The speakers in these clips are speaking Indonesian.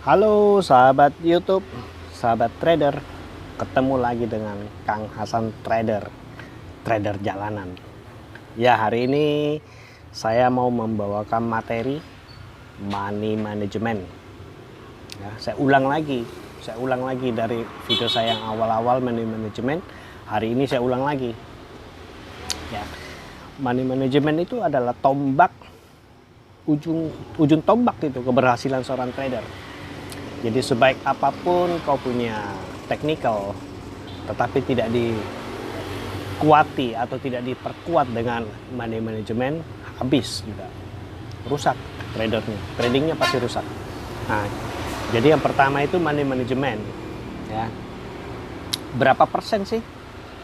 Halo sahabat YouTube, sahabat trader, ketemu lagi dengan Kang Hasan Trader, trader jalanan. Ya, hari ini saya mau membawakan materi money management. Ya, saya ulang lagi dari video saya yang awal-awal money management. Hari ini saya ulang lagi. Ya, money management itu adalah tombak ujung tombak itu keberhasilan seorang trader. Jadi sebaik apapun kau punya technical, tetapi tidak dikuati atau tidak diperkuat dengan money management, habis juga, rusak tradernya, tradingnya pasti rusak. Nah, jadi yang pertama itu money management. Ya, berapa persen sih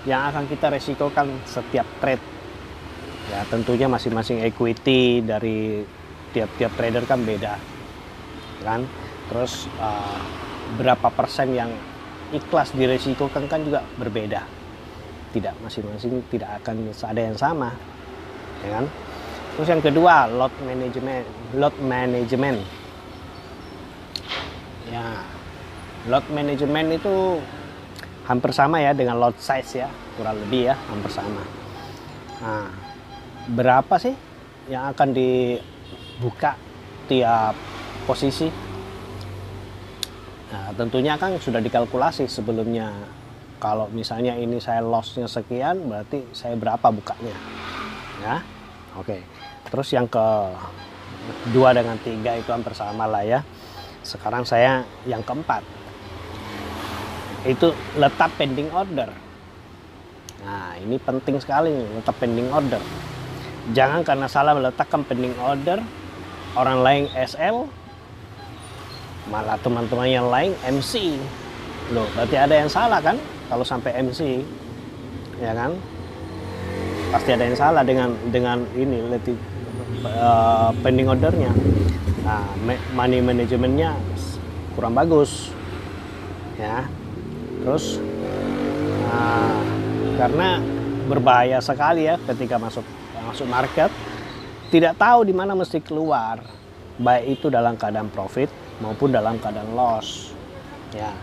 yang akan kita resikokan setiap trade? Ya, tentunya masing-masing equity dari tiap-tiap trader kan beda, kan? Terus berapa persen yang ikhlas diresikokan kan juga berbeda. Tidak, masing-masing tidak akan ada yang sama, ya kan? Terus yang kedua, load management. Ya, load management itu hampir sama ya dengan load size ya, kurang lebih ya, hampir sama. Nah, berapa sih yang akan dibuka tiap posisi? Nah, tentunya kan sudah dikalkulasi sebelumnya. Kalau misalnya ini saya lossnya sekian, berarti saya berapa bukanya, ya. Oke. Terus yang kedua dengan tiga itu hampir sama lah ya. Sekarang saya yang keempat, itu letak pending order. Nah, ini penting sekali nih, letak pending order. Jangan karena salah meletakkan pending order, orang lain SL, malah teman-teman yang lain MC. Loh, berarti ada yang salah kan kalau sampai MC, ya kan? Pasti ada yang salah dengan ini pending ordernya. Nah, money manajemennya kurang bagus, ya. Terus karena berbahaya sekali ya ketika masuk market, tidak tahu di mana mesti keluar, baik itu dalam keadaan profit maupun dalam keadaan loss, ya.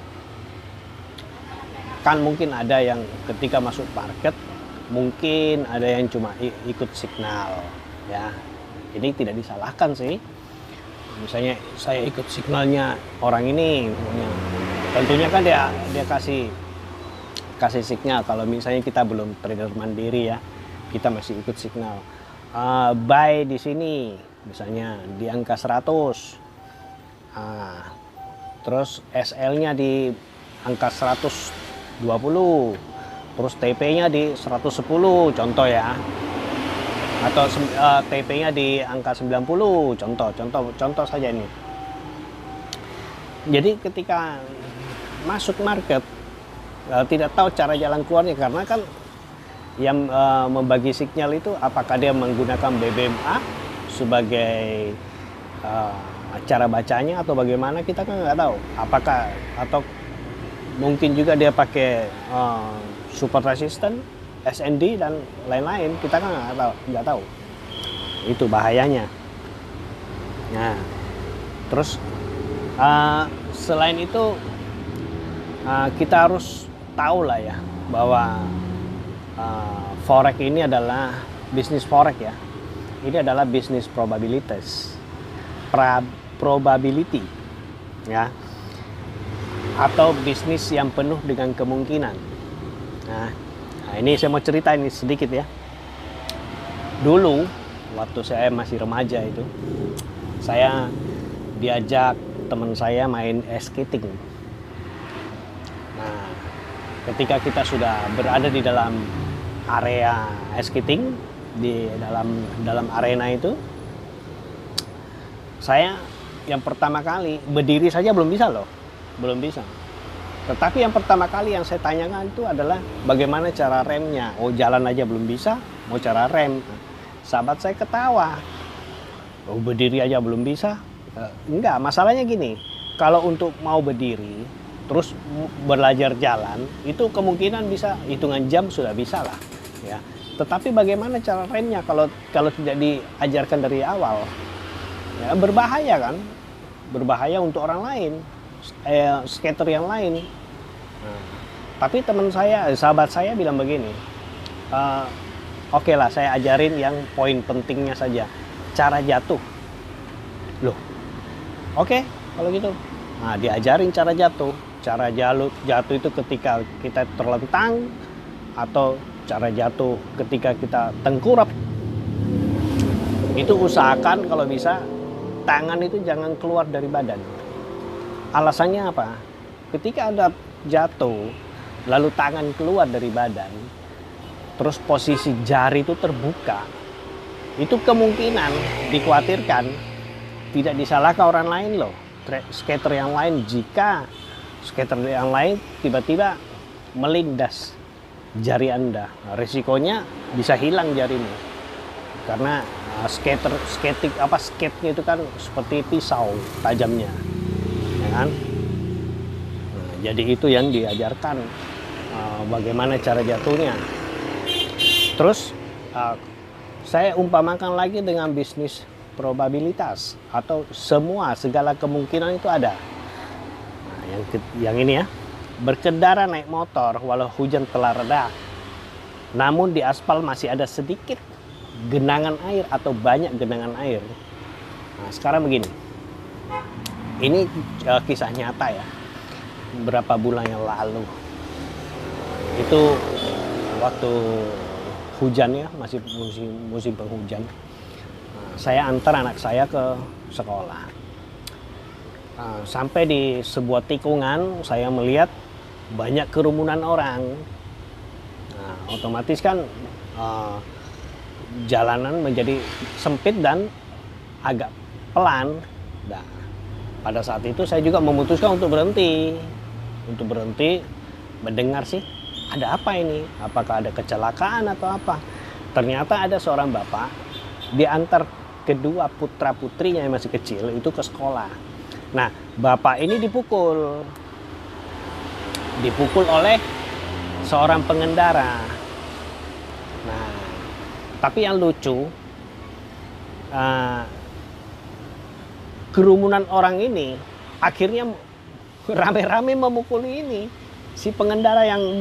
Kan mungkin ada yang ketika masuk market mungkin ada yang cuma ikut signal, ya. Ini tidak disalahkan sih. Misalnya saya ikut signalnya orang ini, tentunya kan dia kasih signal. Kalau misalnya kita belum trader mandiri ya, kita masih ikut signal. Buy di sini, misalnya di angka 100. Terus SL-nya di angka 120, terus TP-nya di 110, contoh ya, atau TP-nya di angka 90, contoh saja ini. Jadi ketika masuk market tidak tahu cara jalan keluarnya, karena kan yang membagi signal itu apakah dia menggunakan BBMA sebagai cara bacanya atau bagaimana, kita kan nggak tahu. Apakah atau mungkin juga dia pakai support resistance, SND dan lain-lain, kita kan nggak tahu. Itu bahayanya. Nah, terus selain itu kita harus tahu lah ya bahwa forex ini adalah bisnis forex ya. Ini adalah bisnis probability, ya, atau bisnis yang penuh dengan kemungkinan. Nah, ini saya mau cerita ini sedikit ya. Dulu waktu saya masih remaja itu, saya diajak teman saya main skating. Nah, ketika kita sudah berada di dalam area skating, di dalam arena itu, saya yang pertama kali berdiri saja belum bisa loh, belum bisa. Tetapi yang pertama kali yang saya tanyakan itu adalah bagaimana cara remnya. Oh, jalan aja belum bisa, mau cara rem. Sahabat saya ketawa. Oh, berdiri aja belum bisa. Enggak, masalahnya gini. Kalau untuk mau berdiri, terus belajar jalan, itu kemungkinan bisa hitungan jam sudah bisa lah, ya. Tetapi bagaimana cara remnya kalau tidak diajarkan dari awal? Ya, berbahaya kan? berbahaya untuk orang lain, skater yang lain. Nah, tapi teman saya, sahabat saya bilang begini, oke lah saya ajarin yang poin pentingnya saja, cara jatuh. Loh, oke kalau gitu. Nah, diajarin cara jatuh. Cara jatuh itu ketika kita terlentang, atau cara jatuh ketika kita tengkurap. Itu usahakan kalau bisa tangan itu jangan keluar dari badan. Alasannya apa? Ketika ada jatuh, lalu tangan keluar dari badan, terus posisi jari itu terbuka, itu kemungkinan dikhawatirkan tidak disalahkan orang lain loh, skater yang lain, jika skater yang lain tiba-tiba melindas jari Anda. Nah, risikonya bisa hilang jarimu. Karena skate-nya itu kan seperti pisau tajamnya. Ya kan? Nah, jadi itu yang diajarkan bagaimana cara jatuhnya. Terus saya umpamakan lagi dengan bisnis probabilitas atau segala kemungkinan itu ada. Nah, yang ini ya, berkendara naik motor walau hujan telah reda, namun di aspal masih ada sedikit genangan air atau banyak genangan air. Nah, sekarang begini, ini kisah nyata ya, beberapa bulan yang lalu. Itu waktu hujan ya, masih musim penghujan. Nah, saya antar anak saya ke sekolah. Nah, sampai di sebuah tikungan saya melihat banyak kerumunan orang. Nah, otomatis kan jalanan menjadi sempit dan agak pelan. Nah, pada saat itu saya juga memutuskan untuk berhenti mendengar sih ada apa ini, apakah ada kecelakaan atau apa. Ternyata ada seorang bapak diantar kedua putra putrinya yang masih kecil itu ke sekolah. Nah, bapak ini dipukul oleh seorang pengendara. Nah, tapi yang lucu, kerumunan orang ini akhirnya rame-rame memukul ini, si pengendara yang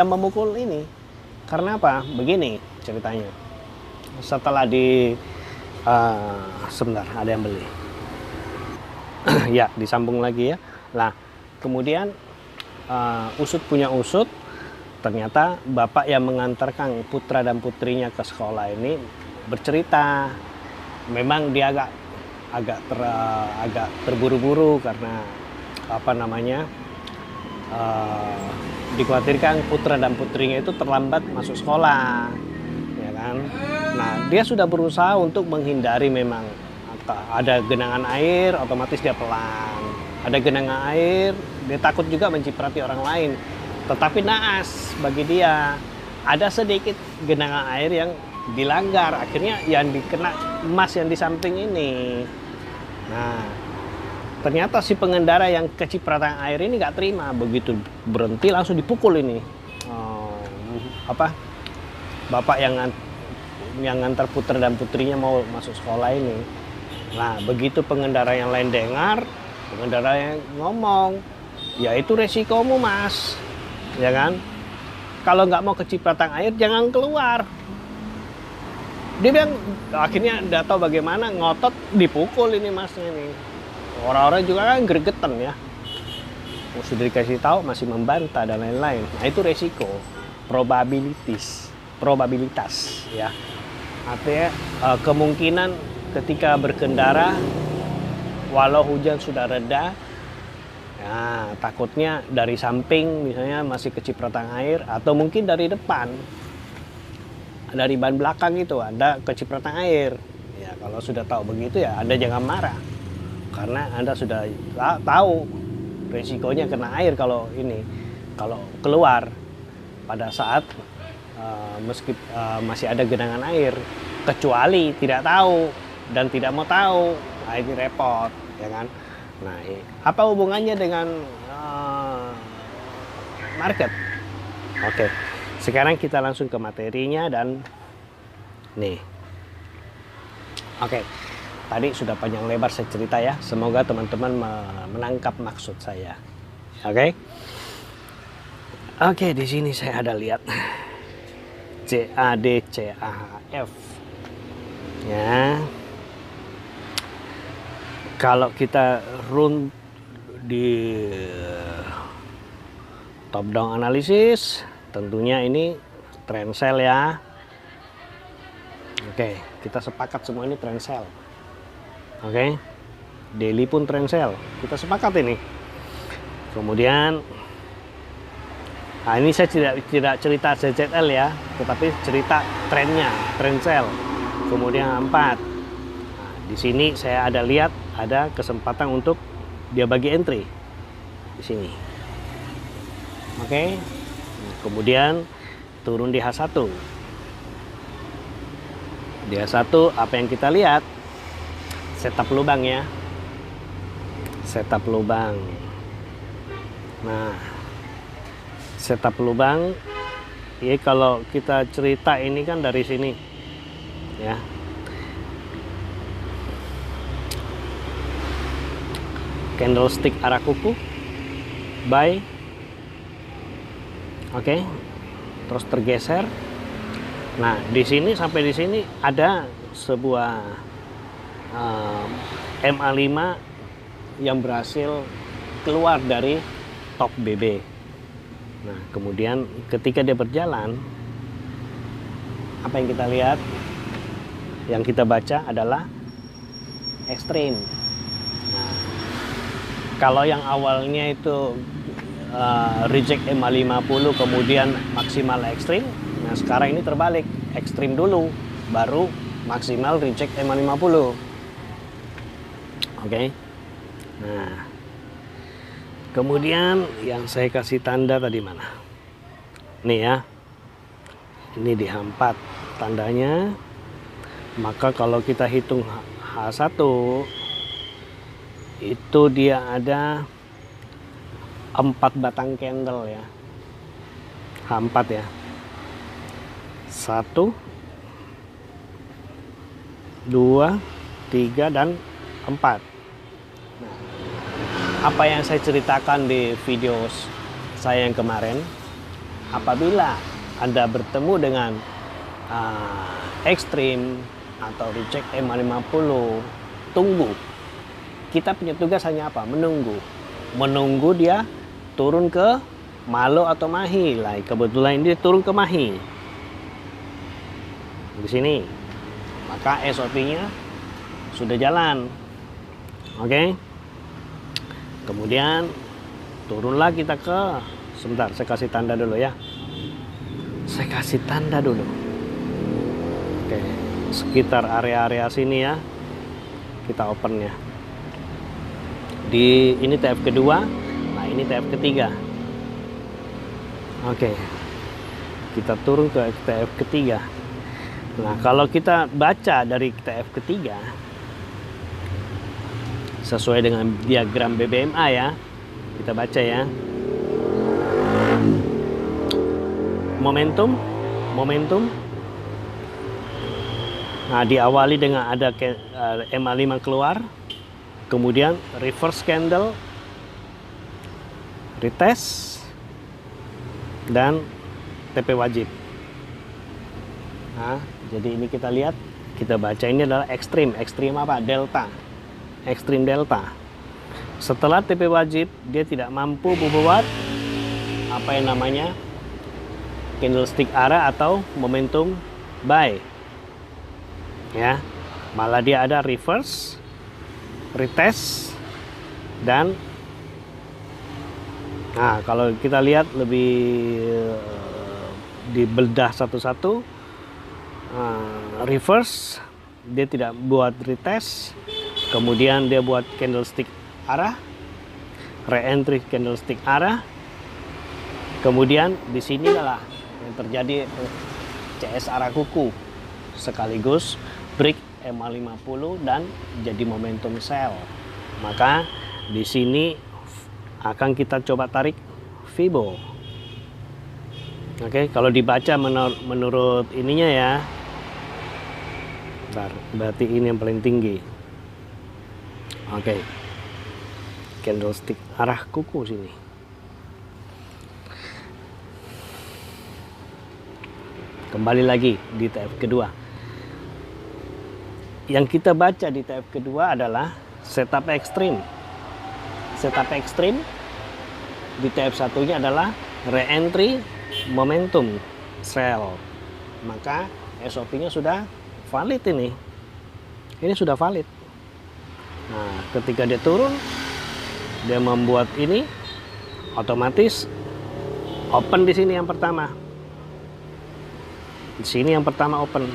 memukul ini. Karena apa? Begini ceritanya. Setelah sebentar, ada yang beli. Ya, disambung lagi ya. Nah, kemudian usut punya usut, ternyata bapak yang mengantarkan putra dan putrinya ke sekolah ini bercerita, memang dia agak terburu-buru karena dikhawatirkan putra dan putrinya itu terlambat masuk sekolah, ya kan. Nah, dia sudah berusaha untuk menghindari, memang ada genangan air, otomatis dia pelan. Ada genangan air, dia takut juga menciprati orang lain. Tetapi naas bagi dia, ada sedikit genangan air yang dilanggar. Akhirnya yang dikena emas yang di samping ini. Nah, ternyata si pengendara yang kecipratan air ini gak terima. Begitu berhenti langsung dipukul ini. Bapak yang ngantar putra dan putrinya mau masuk sekolah ini. Nah, begitu pengendara yang lain dengar, pengendara yang ngomong, ya itu resikomu mas, ya kan? Kalau nggak mau kecipratan air, jangan keluar. Dia bilang, akhirnya udah tahu bagaimana, ngotot dipukul ini masnya nih. Orang-orang juga kan gregetan ya. Sudah dikasih tahu masih membantah dan lain-lain. Nah, itu resiko, probabilitas ya. Artinya kemungkinan ketika berkendara walau hujan sudah reda, ya, takutnya dari samping misalnya masih kecipratan air, atau mungkin dari depan, dari ban belakang itu ada kecipratan air. Ya, kalau sudah tahu begitu ya Anda jangan marah, karena Anda sudah tahu resikonya kena air kalau keluar pada saat masih ada genangan air, kecuali tidak tahu dan tidak mau tahu. Nah, ini repot, ya kan? Nah, apa hubungannya dengan market? Oke, sekarang kita langsung ke materinya dan nih. Oke, tadi sudah panjang lebar saya cerita ya. Semoga teman-teman menangkap maksud saya. Oke. Oke, di sini saya ada lihat CAD CAHF. Ya. Kalau kita run di top down analisis, tentunya ini trend sell ya. Oke, kita sepakat semua ini trend sell. Oke. Daily pun trend sell. Kita sepakat ini. Kemudian ini saya tidak cerita ZZL ya, tetapi cerita trennya, trend sell. Kemudian 4. Nah, di sini saya ada lihat ada kesempatan untuk dia bagi entry di sini. Oke. Kemudian turun di H1. Di H1 apa yang kita lihat? Setup lubang ya. Setup lubang. Nah, setup lubang ya, kalau kita cerita ini kan dari sini ya. Candlestick arah kuku buy. Oke. Terus tergeser. Nah, di sini sampai di sini ada sebuah MA5 yang berhasil keluar dari top BB. Nah, kemudian ketika dia berjalan, apa yang kita lihat? Yang kita baca adalah ekstrim. Nah, kalau yang awalnya itu reject MA50 kemudian maksimal ekstrim, nah sekarang ini terbalik, ekstrim dulu baru maksimal reject MA50. Oke. Nah, kemudian yang saya kasih tanda tadi mana? Nih ya. Ini di H4 tandanya. Maka kalau kita hitung H1 itu dia ada 4 batang candle ya. H4 ya. 1 2 3 dan 4. Nah, apa yang saya ceritakan di video saya yang kemarin, apabila Anda bertemu dengan ekstrim atau reject MA50, tunggu. Kita punya tugas hanya apa? Menunggu dia turun ke Malo atau Mahi. Lah, kebetulan ini turun ke Mahi. Di sini. Maka SOP-nya sudah jalan. Oke. Kemudian turunlah kita ke, sebentar saya kasih tanda dulu ya. Saya kasih tanda dulu. Oke, sekitar area-area sini ya. Kita open ya. Di ini TF kedua, nah ini TF ketiga. Oke. Kita turun ke TF ketiga. Nah, kalau kita baca dari TF ketiga sesuai dengan diagram BBMA ya, kita baca ya. Momentum. Nah, diawali dengan ada MA5 keluar, kemudian reverse candle, retest, dan TP wajib. Nah, jadi ini kita lihat, kita baca ini adalah ekstrim apa? Delta. Ekstrim delta. Setelah TP wajib, dia tidak mampu membuat apa yang namanya candlestick arah atau momentum buy. Ya, malah dia ada reverse, retest, dan nah kalau kita lihat lebih dibedah satu-satu, reverse dia tidak buat retest, kemudian dia buat candlestick arah, re-entry candlestick arah, kemudian di sini adalah yang terjadi CS arah kuku sekaligus break MA50 dan jadi momentum sell. Maka di sini akan kita coba tarik Fibo. Oke, kalau dibaca menurut ininya ya. Bentar, berarti ini yang paling tinggi. Oke. Candlestick arah kuku sini. Kembali lagi di TF kedua. Yang kita baca di TF kedua adalah setup ekstrim. Setup ekstrim di TF satunya adalah re-entry momentum sell. Maka SOP-nya sudah valid ini. Ini sudah valid. Nah, ketika dia turun, dia membuat ini otomatis open di sini yang pertama. Di sini yang pertama open,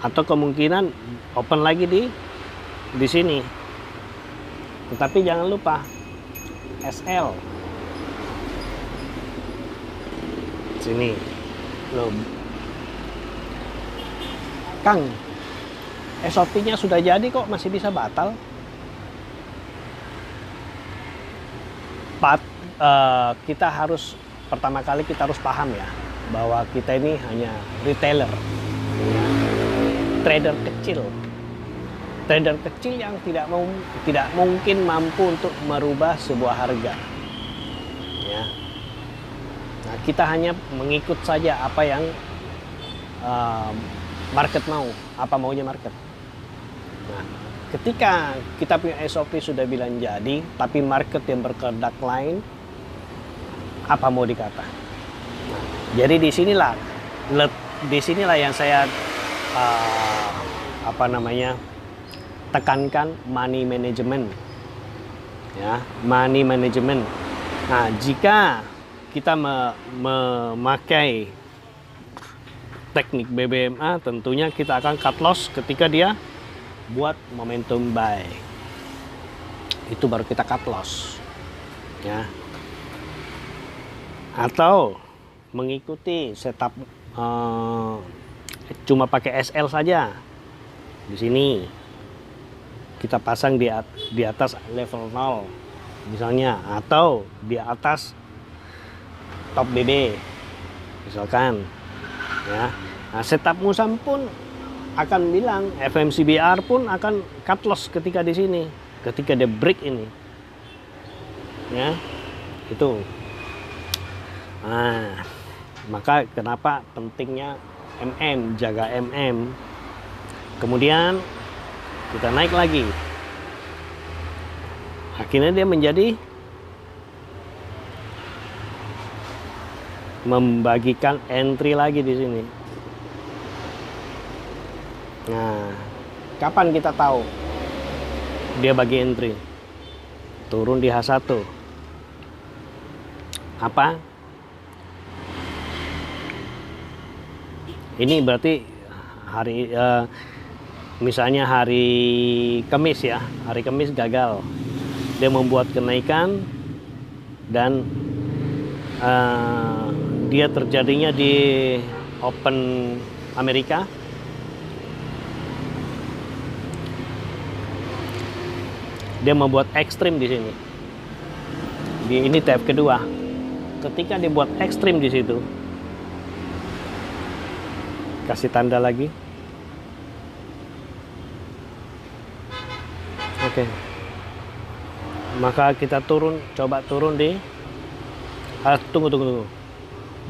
atau kemungkinan open lagi di sini. Tetapi jangan lupa SL sini loh, Kang. SOP-nya sudah jadi kok masih bisa batal. Kita harus pertama kali kita harus paham ya, bahwa kita ini hanya retailer, trader kecil yang tidak mungkin mampu untuk merubah sebuah harga. Ya. Nah, kita hanya mengikut saja apa yang market mau, apa maunya market. Nah, ketika kita punya SOP sudah bilang jadi, tapi market yang berkehendak lain, apa mau dikata? Nah, jadi disinilah yang saya tekankan money management, ya, money management. Nah, jika kita memakai teknik BBMA, tentunya kita akan cut loss ketika dia buat momentum buy. Itu baru kita cut loss, ya. Atau mengikuti setup cuma pakai SL saja. Di sini kita pasang di atas level 0 misalnya, atau di atas top BB misalkan, ya. Nah, setup Musam pun akan bilang, FMCBR pun akan cut loss ketika di sini, ketika dia break ini, ya, itu. Nah, maka kenapa pentingnya MM, jaga MM. Kemudian kita naik lagi, akhirnya dia menjadi membagikan entry lagi di sini. Nah, kapan kita tahu dia bagi entry? Turun di H1. Apa? Ini berarti hari misalnya hari Kamis ya, hari Kamis gagal. Dia membuat kenaikan dan dia terjadinya di Open Amerika. Dia membuat ekstrim di sini. Ini TF kedua. Ketika dia buat ekstrim di situ, kasih tanda lagi. Oke. Maka kita turun, coba turun di tunggu.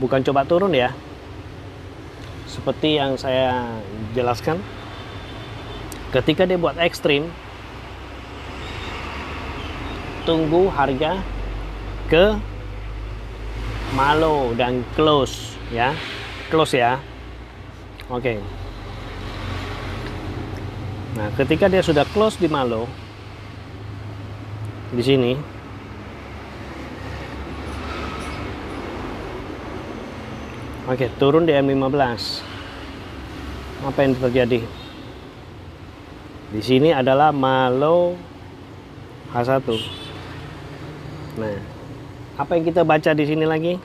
Bukan coba turun ya. Seperti yang saya jelaskan. Ketika dia buat ekstrim, tunggu harga ke malo dan close ya. Close ya. Oke. Nah, ketika dia sudah close di malo di sini, oke, turun di M15. Apa yang terjadi? Di sini adalah malo H1. Nah, apa yang kita baca di sini lagi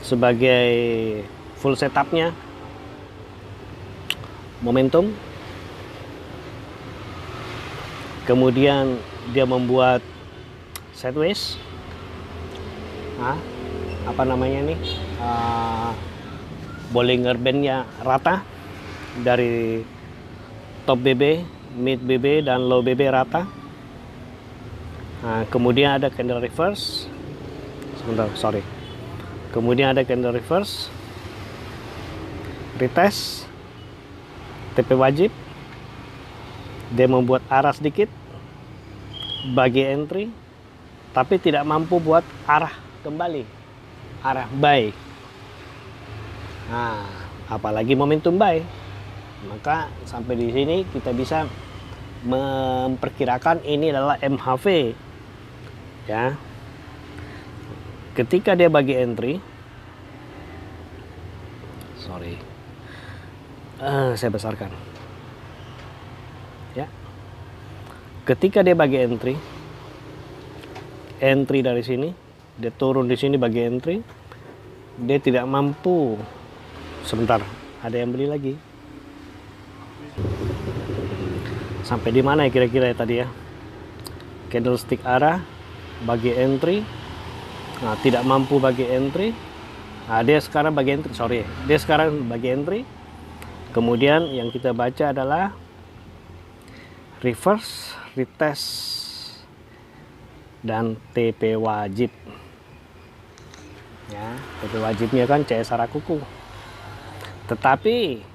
sebagai full setupnya? Momentum. Kemudian dia membuat sideways. Apa namanya nih? Bollinger Bandnya rata dari top BB mid BB dan low BB rata. Nah, kemudian ada candle reverse. Sebentar, sorry. Kemudian ada candle reverse, retest, TP wajib. Dia membuat arah sedikit bagi entry, tapi tidak mampu buat arah kembali, arah buy. Nah, apalagi momentum buy. Maka sampai di sini kita bisa memperkirakan ini adalah MHV, ya. Ketika dia bagi entry, sorry, saya besarkan, ya. Ketika dia bagi entry dari sini, dia turun di sini bagi entry, dia tidak mampu. Sebentar, ada yang beli lagi. Sampai di mana ya kira-kira ya tadi ya? Candlestick arah bagi entry. Nah, tidak mampu bagi entry. Nah, dia sekarang bagi entry, sorry. Dia sekarang bagi entry. Kemudian yang kita baca adalah reverse, retest, dan TP wajib. Ya, TP wajibnya kan CSR kuku. Tetapi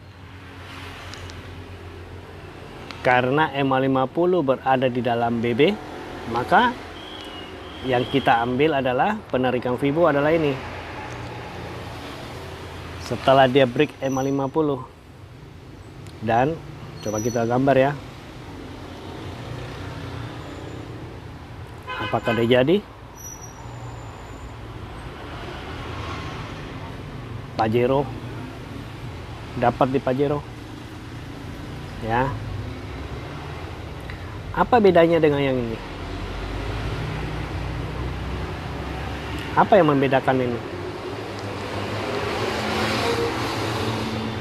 karena MA50 berada di dalam BB, maka yang kita ambil adalah penarikan Fibo adalah ini. Setelah dia break MA50, dan coba kita gambar ya, apakah dia jadi? Pajero dapat di Pajero, ya. Apa bedanya dengan yang ini? Apa yang membedakan ini?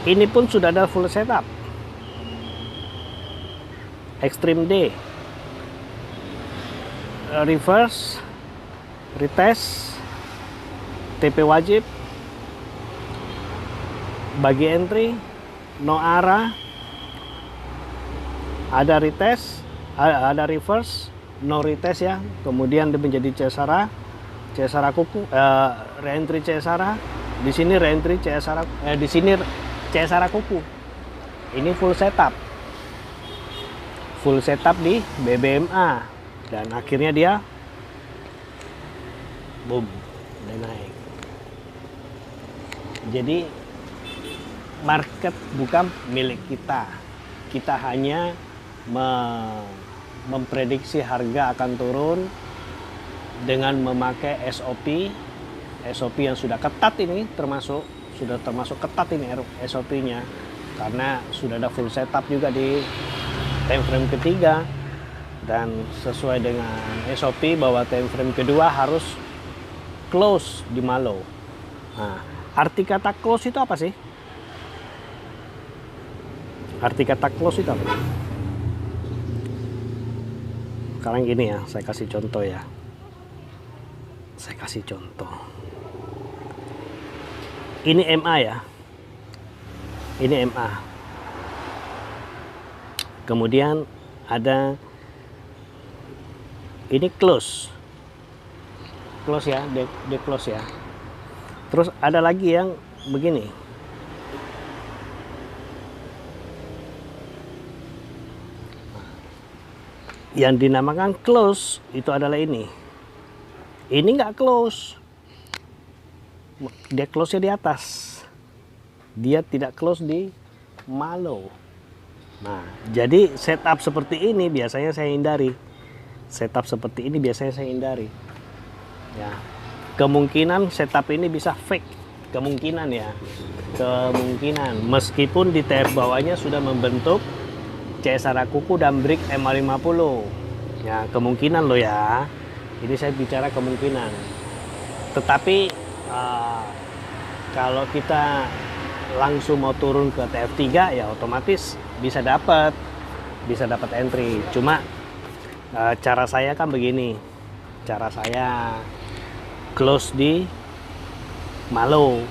Ini pun sudah ada full setup. Extreme D, reverse, retest, TP wajib, bagi entry, no arah, ada retest, ada reverse, no retest ya. Kemudian dia menjadi CSR kuku, reentry CSR, di sini reentry CSR, di sini CSR kuku. Ini full setup di BBMA, dan akhirnya dia boom, udah naik. Jadi market bukan milik kita. Kita hanya memprediksi harga akan turun dengan memakai SOP yang sudah ketat ini, sudah termasuk ketat ini SOP-nya, karena sudah ada full setup juga di time frame ketiga, dan sesuai dengan SOP bahwa time frame kedua harus close di Malo. Nah, arti kata close itu apa sih? Arti kata close itu apa? Sekarang gini ya, saya kasih contoh ya. Ini MA ya. Ini MA. Kemudian ada ini close ya, dia close ya. Terus ada lagi yang begini. Yang dinamakan close itu adalah ini. Ini nggak close, dia close-nya di atas, dia tidak close di Malo. Nah, jadi setup seperti ini biasanya saya hindari. Ya, kemungkinan setup ini bisa fake, kemungkinan meskipun di TF bawahnya sudah membentuk CSR kuku dan break MA50. Ya, kemungkinan loh ya. Ini saya bicara kemungkinan. Tetapi kalau kita langsung mau turun ke TF3 ya otomatis bisa dapat entry. Cuma cara saya kan begini. Cara saya close di Malo.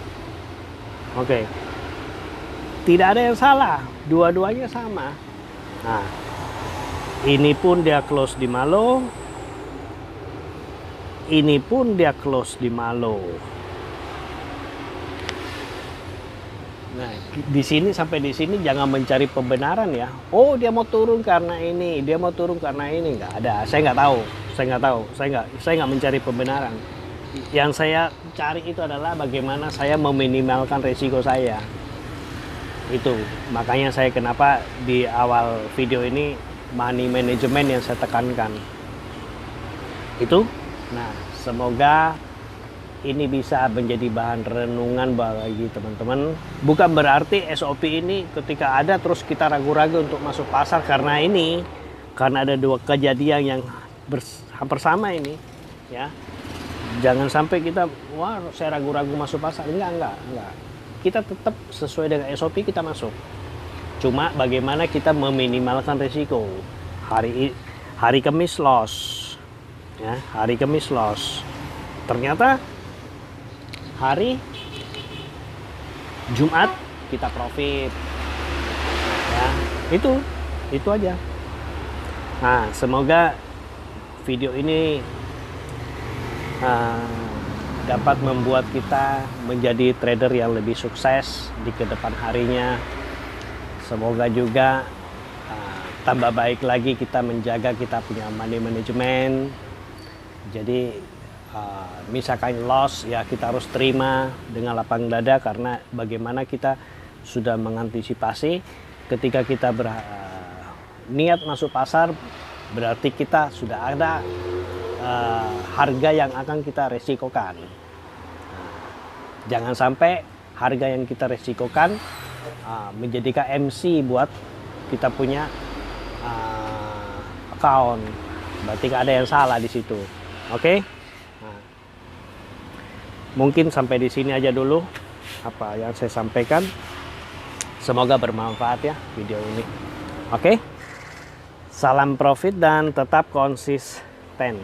Oke. Tidak ada yang salah, dua-duanya sama. Nah, Ini pun dia close di malo. Ini pun dia close di malo. Nah, di sini sampai di sini jangan mencari pembenaran ya. Oh, dia mau turun karena ini, dia mau turun karena ini. Nggak ada. Saya nggak tahu. Saya nggak mencari pembenaran. Yang saya cari itu adalah bagaimana saya meminimalkan risiko saya. Itu makanya saya kenapa di awal video ini money management yang saya tekankan. Itu. Nah, semoga ini bisa menjadi bahan renungan bagi teman-teman. Bukan berarti SOP ini ketika ada terus kita ragu-ragu untuk masuk pasar karena ini, karena ada dua kejadian yang hampir sama ini, ya. Jangan sampai kita, wah saya ragu-ragu masuk pasar. Enggak. Kita tetap sesuai dengan SOP kita masuk. Cuma bagaimana kita meminimalkan risiko. Hari Kamis loss, ya, hari Kamis loss. Ternyata hari Jumat kita profit, ya. Itu aja. Nah, semoga video ini dapat membuat kita menjadi trader yang lebih sukses di kedepan harinya. Semoga juga tambah baik lagi kita menjaga kita punya money management. Jadi misalkan loss ya kita harus terima dengan lapang dada, karena bagaimana kita sudah mengantisipasi ketika kita niat masuk pasar, berarti kita sudah ada harga yang akan kita resikokan. Jangan sampai harga yang kita resikokan menjadikan MC buat kita punya account. Berarti ada yang salah di situ. Oke? Nah, mungkin sampai di sini aja dulu apa yang saya sampaikan. Semoga bermanfaat ya video ini. Oke? Salam profit dan tetap konsisten.